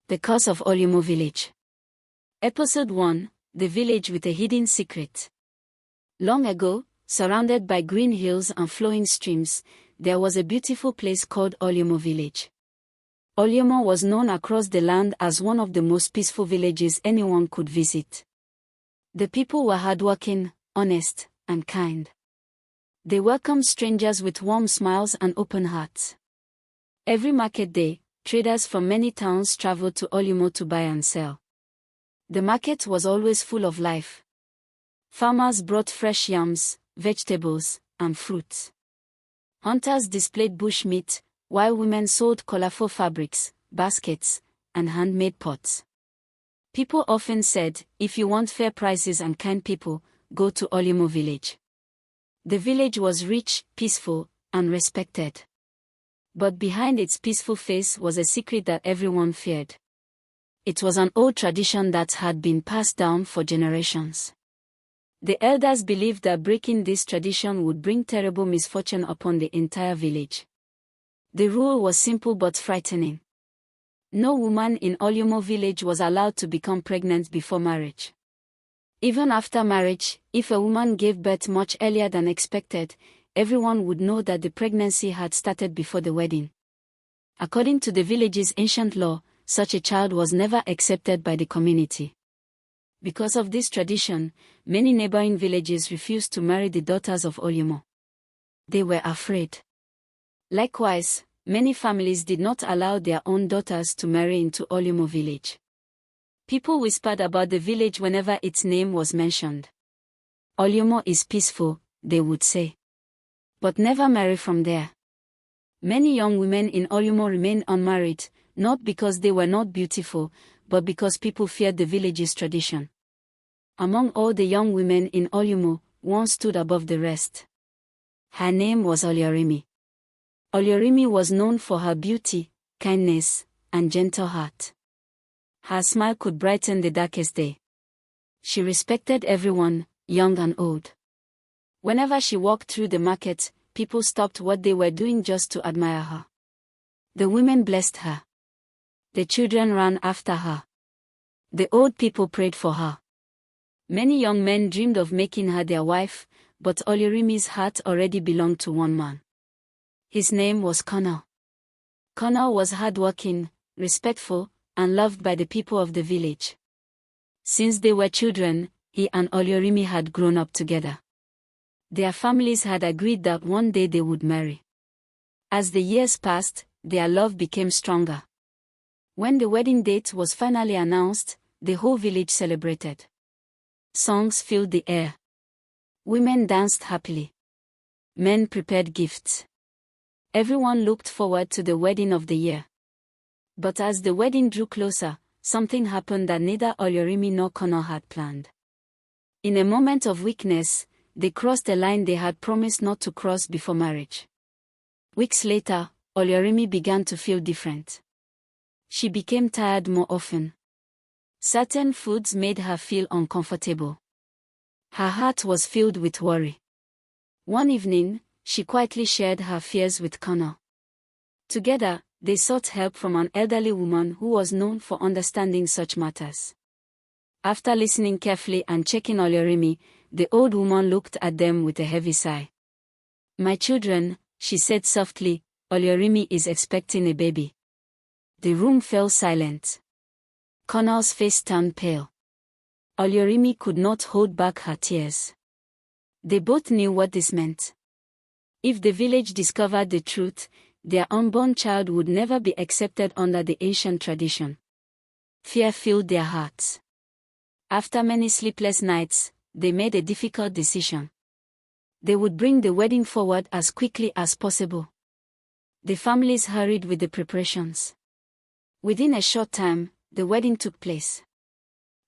The Curse of Olumo Village. Episode 1, The Village with a Hidden Secret. Long ago, surrounded by green hills and flowing streams, there was a beautiful place called Olumo Village. Olumo was known across the land as one of the most peaceful villages anyone could visit. The people were hardworking, honest, and kind. They welcomed strangers with warm smiles and open hearts. Every market day, traders from many towns traveled to Olumo to buy and sell. The market was always full of life. Farmers brought fresh yams, vegetables, and fruits. Hunters displayed bush meat, while women sold colorful fabrics, baskets, and handmade pots. People often said, if you want fair prices and kind people, go to Olumo Village. The village was rich, peaceful, and respected. But behind its peaceful face was a secret that everyone feared. It was an old tradition that had been passed down for generations. The elders believed that breaking this tradition would bring terrible misfortune upon the entire village. The rule was simple but frightening. No woman in Olumo Village was allowed to become pregnant before marriage. Even after marriage, if a woman gave birth much earlier than expected, everyone would know that the pregnancy had started before the wedding. According to the village's ancient law, such a child was never accepted by the community. Because of this tradition, many neighboring villages refused to marry the daughters of Olumo. They were afraid. Likewise, many families did not allow their own daughters to marry into Olumo Village. People whispered about the village whenever its name was mentioned. Olumo is peaceful, they would say. But never marry from there. Many young women in Olumo remained unmarried, not because they were not beautiful, but because people feared the village's tradition. Among all the young women in Olumo, one stood above the rest. Her name was Oluremi. Oluremi was known for her beauty, kindness, and gentle heart. Her smile could brighten the darkest day. She respected everyone, young and old. Whenever she walked through the market, people stopped what they were doing just to admire her. The women blessed her. The children ran after her. The old people prayed for her. Many young men dreamed of making her their wife, but Oluremi's heart already belonged to one man. His name was Kunle. Kunle was hardworking, respectful, and loved by the people of the village. Since they were children, he and Oluremi had grown up together. Their families had agreed that one day they would marry. As the years passed, their love became stronger. When the wedding date was finally announced, the whole village celebrated. Songs filled the air. Women danced happily. Men prepared gifts. Everyone looked forward to the wedding of the year. But as the wedding drew closer, something happened that neither Oluremi nor Kunle had planned. In a moment of weakness, they crossed a line they had promised not to cross before marriage. Weeks later, Oluremi began to feel different. She became tired more often. Certain foods made her feel uncomfortable. Her heart was filled with worry. One evening, she quietly shared her fears with Kunle. Together, they sought help from an elderly woman who was known for understanding such matters. After listening carefully and checking Oluremi, the old woman looked at them with a heavy sigh. "My children," she said softly, "Oluremi is expecting a baby." The room fell silent. Kunle's face turned pale. Oluremi could not hold back her tears. They both knew what this meant. If the village discovered the truth, their unborn child would never be accepted under the ancient tradition. Fear filled their hearts. After many sleepless nights, they made a difficult decision. They would bring the wedding forward as quickly as possible. The families hurried with the preparations. Within a short time, the wedding took place.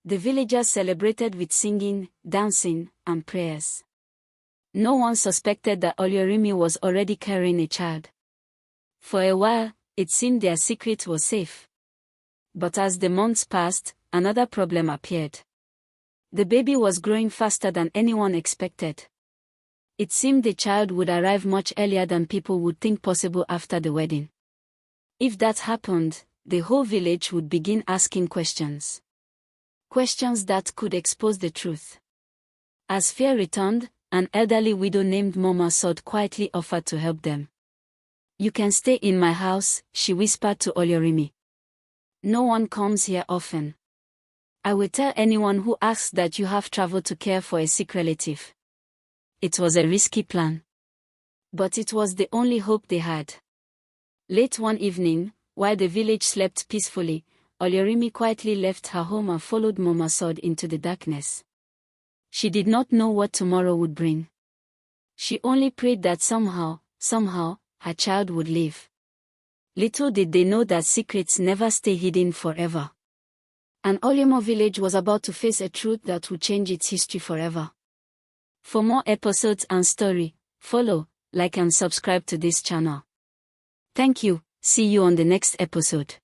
The villagers celebrated with singing, dancing, and prayers. No one suspected that Oluremi was already carrying a child. For a while, it seemed their secret was safe. But as the months passed, another problem appeared. The baby was growing faster than anyone expected. It seemed the child would arrive much earlier than people would think possible after the wedding. If that happened, the whole village would begin asking questions. Questions that could expose the truth. As fear returned, an elderly widow named Mama Sod quietly offered to help them. "You can stay in my house," she whispered to Oluremi. "No one comes here often. I will tell anyone who asks that you have traveled to care for a sick relative." It was a risky plan. But it was the only hope they had. Late one evening, while the village slept peacefully, Oluremi quietly left her home and followed Mama Sod into the darkness. She did not know what tomorrow would bring. She only prayed that somehow, her child would live. Little did they know that secrets never stay hidden forever. And Olumo Village was about to face a truth that would change its history forever. For more episodes and story, follow, like and subscribe to this channel. Thank you. See you on the next episode.